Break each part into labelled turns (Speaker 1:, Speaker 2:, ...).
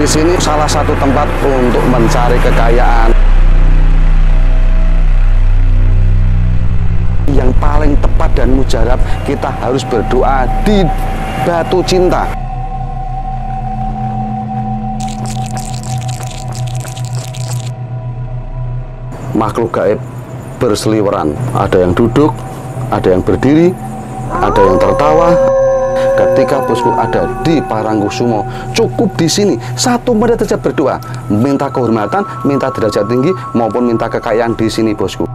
Speaker 1: Di sini salah satu tempat untuk mencari kekayaan. Yang paling tepat dan mujarab, kita harus berdoa di Batu Cinta. Makhluk gaib berseliweran, ada yang duduk, ada yang berdiri, ada yang tertawa. Ketika bosku ada di Parangkusumo, cukup di sini 1 menit saja berdoa, minta kehormatan, minta derajat tinggi maupun minta kekayaan di sini bosku.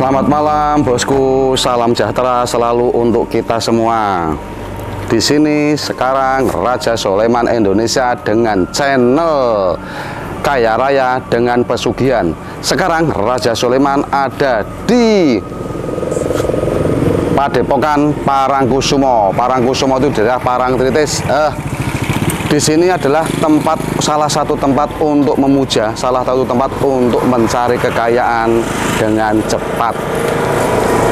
Speaker 1: Selamat malam bosku, salam sejahtera selalu untuk kita semua. Di sini sekarang Raja Soleman Indonesia dengan channel Kaya Raya dengan Pesugihan. Sekarang Raja Soleman ada di Padepokan Parangkusumo. Parangkusumo itu daerah Parangtritis. Di sini adalah salah satu tempat untuk memuja, salah satu tempat untuk mencari kekayaan dengan cepat.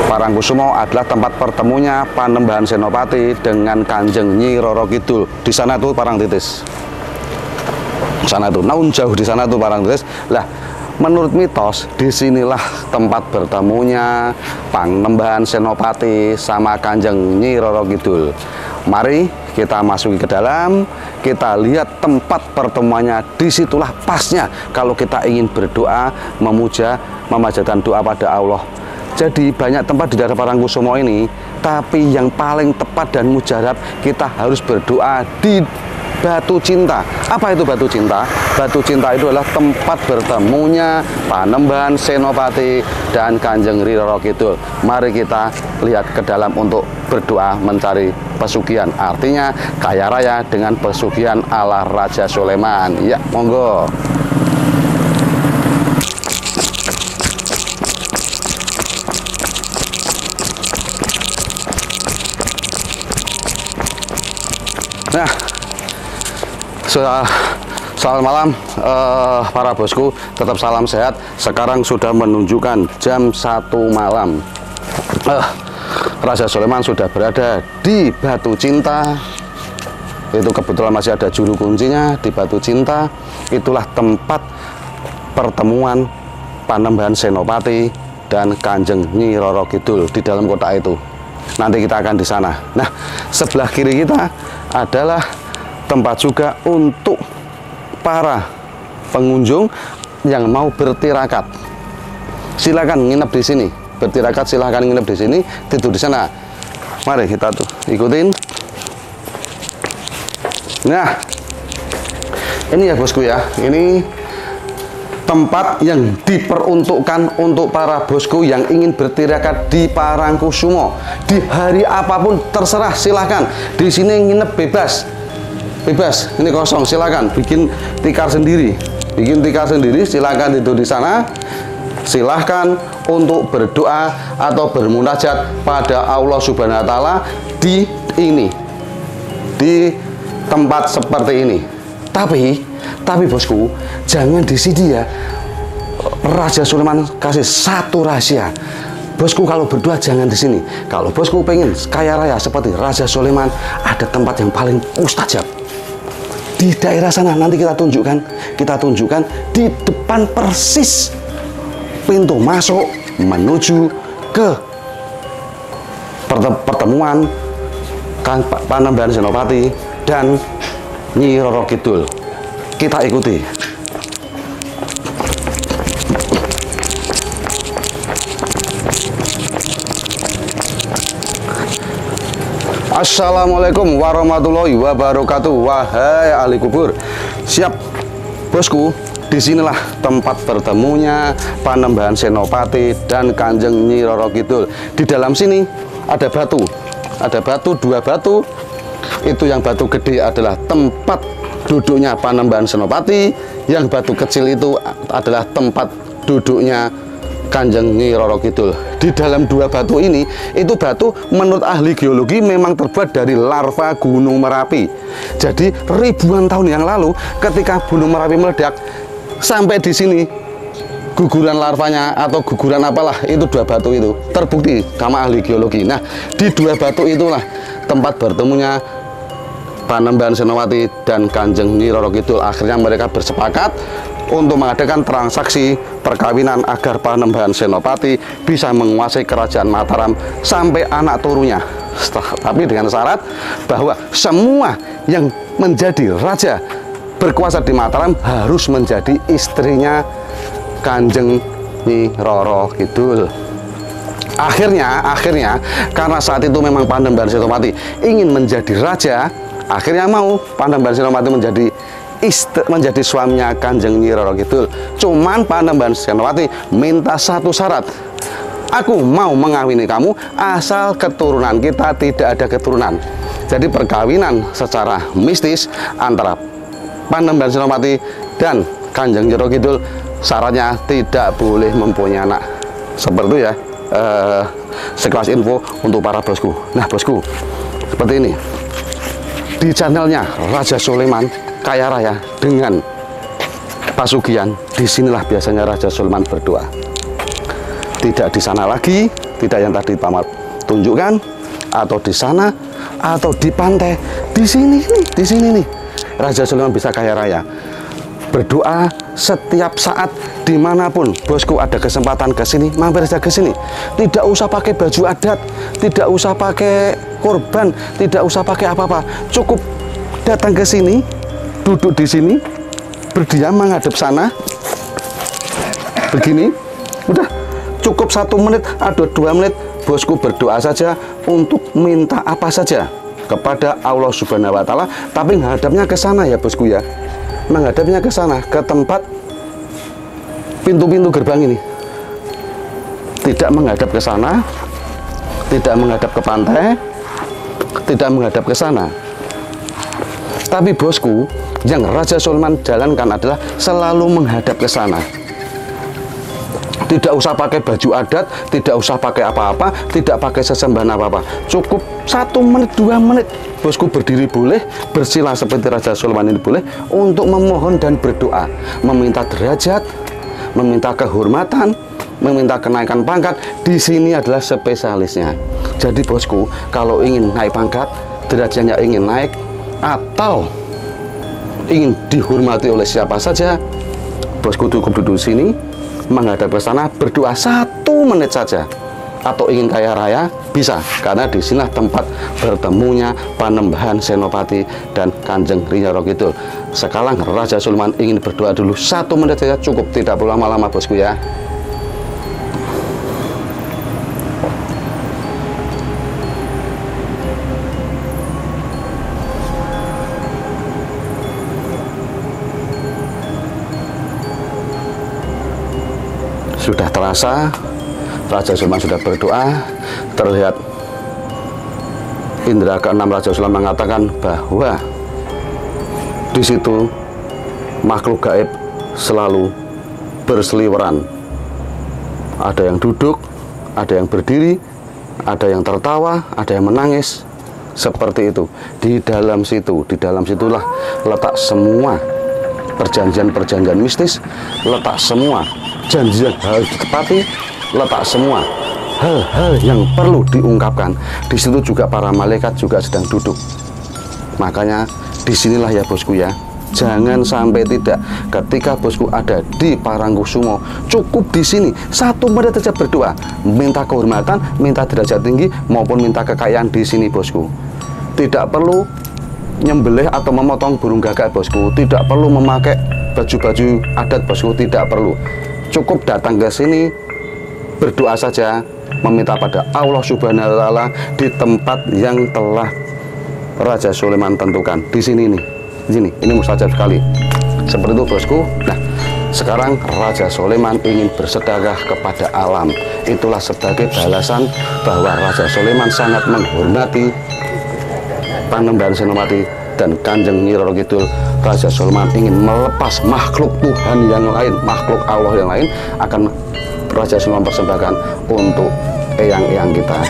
Speaker 1: Parangkusumo adalah tempat pertemunya Panembahan Senopati dengan Kanjeng Nyi Roro Kidul. Di sana tuh Parangtritis. Sana tuh, naun jauh di sana tuh Parangtritis. Lah, menurut mitos, disinilah tempat bertemunya Panembahan Senopati sama Kanjeng Nyi Roro Kidul. Mari kita masuki ke dalam, kita lihat tempat pertemuannya. Disitulah pasnya kalau kita ingin berdoa, memuja, memanjatkan doa pada Allah. Jadi banyak tempat di daerah Parangkusumo ini, tapi yang paling tepat dan mujarab, kita harus berdoa di Batu Cinta. Apa itu Batu Cinta? Batu Cinta itu adalah tempat bertemunya Panembahan Senopati dan Kanjeng Roro Kidul. Mari kita lihat ke dalam untuk berdoa mencari pesugihan. Artinya kaya raya dengan pesugihan ala Raja Soleman. Ya, monggo. Nah, selamat malam para bosku, tetap salam sehat. Sekarang sudah menunjukkan jam 1 malam. Raja Soleman sudah berada di Batu Cinta. Itu kebetulan masih ada juru kuncinya di Batu Cinta. Itulah tempat pertemuan Panembahan Senopati dan Kanjeng Nyi Roro Kidul di dalam kota itu. Nanti kita akan di sana. Nah, sebelah kiri kita adalah tempat juga untuk para pengunjung yang mau bertirakat. Silakan nginep di sini. Bertirakat silahkan nginep di sini, tidur di sana. Mari kita tuh ikutin. Nah, ini ya bosku ya, ini tempat yang diperuntukkan untuk para bosku yang ingin bertirakat di Parangkusumo. Di hari apapun terserah, silahkan. Di sini nginep bebas, bebas. Ini kosong, silahkan bikin tikar sendiri, silahkan tidur di sana. Silahkan untuk berdoa atau bermunajat pada Allah Subhanahu wa Ta'ala di tempat seperti ini. Tapi bosku, jangan di sini ya. Raja Soleman kasih satu rahasia. bosku kalau berdua jangan di sini. Kalau bosku pengen kaya raya seperti Raja Sulaiman, ada tempat yang paling mustajab di daerah sana. Nanti kita tunjukkan di depan persis pintu masuk menuju ke pertemuan Panembahan Senopati dan Nyi Roro Kidul. Kita ikuti. Assalamualaikum warahmatullahi wabarakatuh. Wahai ahli kubur, siap bosku. Disinilah tempat bertemunya Panembahan Senopati dan Kanjeng Nyi Roro Kidul. Di dalam sini ada batu, dua batu. Itu yang batu gede adalah tempat duduknya Panembahan Senopati, yang batu kecil itu adalah tempat duduknya Kanjeng Nyi Roro Kidul. Di dalam dua batu ini, itu batu menurut ahli geologi memang terbuat dari larva Gunung Merapi. Jadi ribuan tahun yang lalu ketika Gunung Merapi meledak, sampai di sini guguran larvanya atau guguran apalah, itu dua batu itu terbukti sama ahli geologi. Nah, di dua batu itulah tempat bertemunya Panembahan Senopati dan Kanjeng Nyi Roro Kidul. Akhirnya mereka bersepakat untuk mengadakan transaksi perkawinan agar Panembahan Senopati bisa menguasai kerajaan Mataram sampai anak turunnya. Tapi dengan syarat bahwa semua yang menjadi raja berkuasa di Mataram harus menjadi istrinya Kanjeng Nyi Roro Kidul. Akhirnya karena saat itu memang Panembahan Senopati ingin menjadi raja, akhirnya mau Panembahan Senopati menjadi suaminya Kanjeng Nyi Roro Kidul. Cuman Panembahan Senopati minta satu syarat, aku mau mengawini kamu asal keturunan kita tidak ada keturunan. Jadi perkawinan secara mistis antara Panembahan Senopati dan Kanjeng Nyi Roro Kidul, syaratnya tidak boleh mempunyai anak. Seperti itu ya, sekelas info untuk para bosku. Nah bosku, seperti ini di channelnya Raja Sulaiman Kaya Raya dengan Pasugian. Disinilah biasanya Raja Sulaiman berdoa. Tidak di sana lagi, tidak yang tadi Pamat tunjukkan, atau di sana, atau di pantai. Di sini nih Raja Sulaiman bisa kaya raya. Berdoa setiap saat dimanapun bosku ada kesempatan ke sini, mampir saja ke sini. Tidak usah pakai baju adat, tidak usah pakai korban, tidak usah pakai apa-apa. Cukup datang ke sini, duduk di sini, berdiam menghadap sana, begini, udah cukup 1 menit atau 2 menit bosku berdoa saja untuk minta apa saja kepada Allah Subhanahu wa Ta'ala, tapi menghadapnya ke sana ya bosku ya, menghadapnya ke sana, ke tempat pintu-pintu gerbang ini, tidak menghadap ke sana, tidak menghadap ke pantai, tidak menghadap ke sana. Tapi bosku, yang Raja Sulaiman jalankan adalah selalu menghadap ke sana. Tidak usah pakai baju adat, tidak usah pakai apa-apa, tidak pakai sesembahan apa-apa. Cukup 1 menit, 2 menit bosku berdiri boleh, bersila seperti Raja Sulaiman ini boleh, untuk memohon dan berdoa, meminta derajat, meminta kehormatan, meminta kenaikan pangkat. Di sini adalah spesialisnya. Jadi bosku, kalau ingin naik pangkat, derajatnya ingin naik, atau ingin dihormati oleh siapa saja, bosku cukup duduk sini, menghadap ke sana, berdoa 1 menit saja. Atau ingin kaya raya, bisa, karena disinilah tempat bertemunya Panembahan Senopati dan Kanjeng Nyi Roro Kidul. Sekarang Raja Sulaiman ingin berdoa dulu 1 menit saja, cukup, tidak perlu lama-lama bosku ya. Sudah terasa Raja Sulaiman sudah berdoa. Terlihat indera ke-6 Raja Sulaiman mengatakan bahwa di situ makhluk gaib selalu berseliweran. Ada yang duduk, ada yang berdiri, ada yang tertawa, ada yang menangis, seperti itu. Di dalam situlah letak semua perjanjian-perjanjian mistis, letak semua janji yang harus ditepati, letak semua hal-hal yang perlu diungkapkan. Di situ juga para malaikat juga sedang duduk. Makanya disinilah ya bosku ya, jangan sampai tidak ketika bosku ada di Parangkusumo, cukup di sini 1 menit saja berdoa, minta kehormatan, minta derajat tinggi maupun minta kekayaan di sini bosku. Tidak perlu nyembelih atau memotong burung gagak bosku, tidak perlu memakai baju-baju adat bosku, tidak perlu. Cukup datang ke sini berdoa saja, meminta pada Allah Subhanahu wa Ta'ala di tempat yang telah Raja Sulaiman tentukan. Di sini nih, ini mustajab sekali. Seperti itu bosku. Nah, sekarang Raja Sulaiman ingin bersedekah kepada alam. Itulah sebagai balasan bahwa Raja Sulaiman sangat menghormati Panembahan Senopati dan Kanjeng Nyi Roro Kidul. Raja Sulaiman ingin melepas makhluk Tuhan yang lain, makhluk Allah yang lain, akan Raja Sulaiman persembahkan untuk eyang-eyang kita.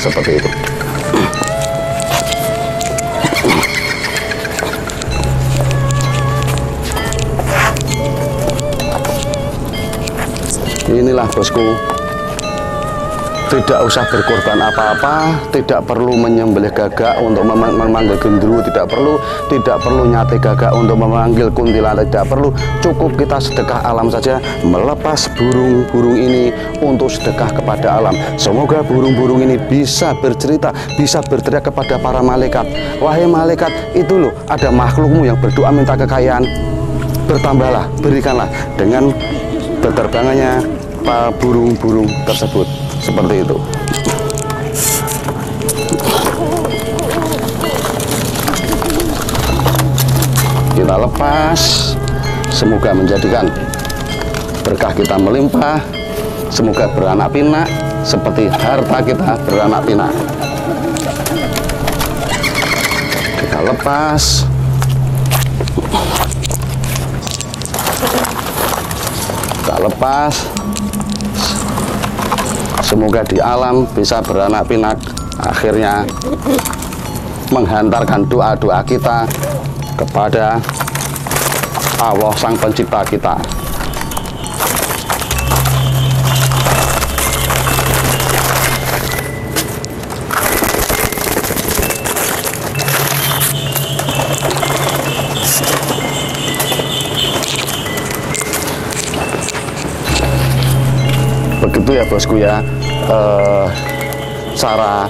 Speaker 1: Seperti itu. Inilah bosku, tidak usah berkorban apa-apa, tidak perlu menyembelih gagak untuk memanggil gendruwo, tidak perlu nyate gagak untuk memanggil kuntilanak, tidak perlu. Cukup kita sedekah alam saja, melepas burung-burung ini untuk sedekah kepada alam. Semoga burung-burung ini bisa bercerita, bisa berteriak kepada para malaikat, wahai malaikat, itu loh ada makhlukmu yang berdoa minta kekayaan, bertambahlah, berikanlah dengan berterbangannya para burung-burung tersebut. Seperti itu. Kita lepas, semoga menjadikan berkah kita melimpah, semoga beranak pinak seperti harta kita beranak pinak. Kita lepas. Kita lepas. Semoga di alam bisa beranak pinak, akhirnya menghantarkan doa-doa kita kepada Allah Sang Pencipta kita. Begitu ya bosku ya, cara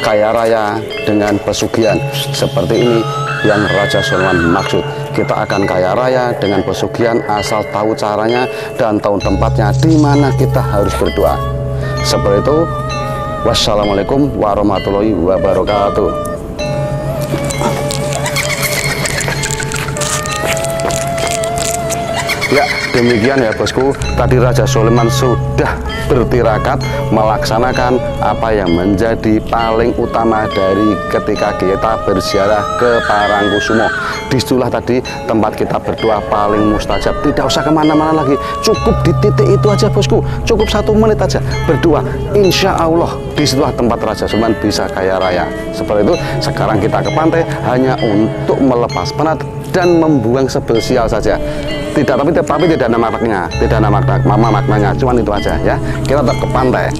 Speaker 1: kaya raya dengan pesugihan seperti ini yang Raja Sulaiman maksud. Kita akan kaya raya dengan pesugihan asal tahu caranya dan tahu tempatnya di mana kita harus berdoa. Seperti itu. Wassalamualaikum warahmatullahi wabarakatuh. Ya, demikian ya bosku, tadi Raja Sulaiman sudah bertirakat melaksanakan apa yang menjadi paling utama dari ketika kita berziarah ke Parangkusumo. Disitulah tadi tempat kita berdoa paling mustajab. Tidak usah kemana-mana lagi, cukup di titik itu aja bosku, cukup 1 menit aja berdoa. Insya Allah disitulah tempat Raja Sulaiman bisa kaya raya. Seperti itu. Sekarang kita ke pantai hanya untuk melepas penat dan membuang sebel sial saja. Tapi tidak ada maknanya, tidak ada maknanya, cuman itu aja ya. Kita tetap ke pantai.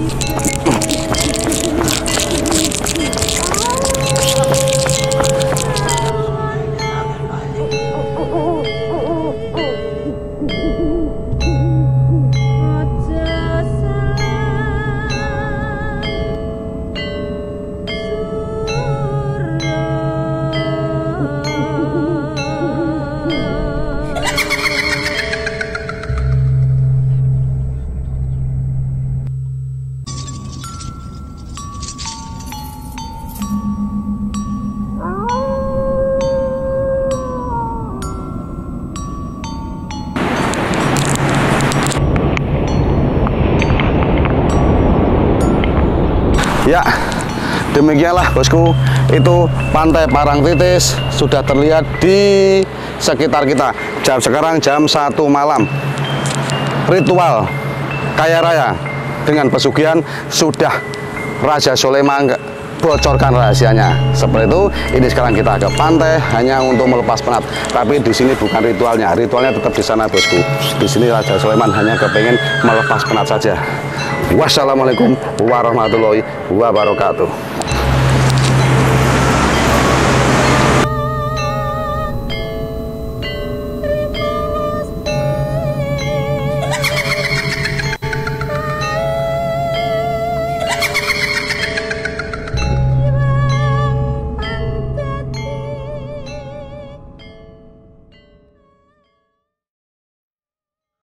Speaker 1: Ya, demikianlah bosku, itu pantai Parangtritis sudah terlihat di sekitar kita. Sekarang jam 1 malam. Ritual kaya raya dengan pesugihan sudah Raja Sulaiman bocorkan rahasianya. Seperti itu. Ini sekarang kita ke pantai hanya untuk melepas penat. Tapi di sini bukan ritualnya. Ritualnya tetap di sana bosku. Di sini Raja Sulaiman hanya kepengen melepas penat saja. Wassalamualaikum warahmatullahi wabarakatuh.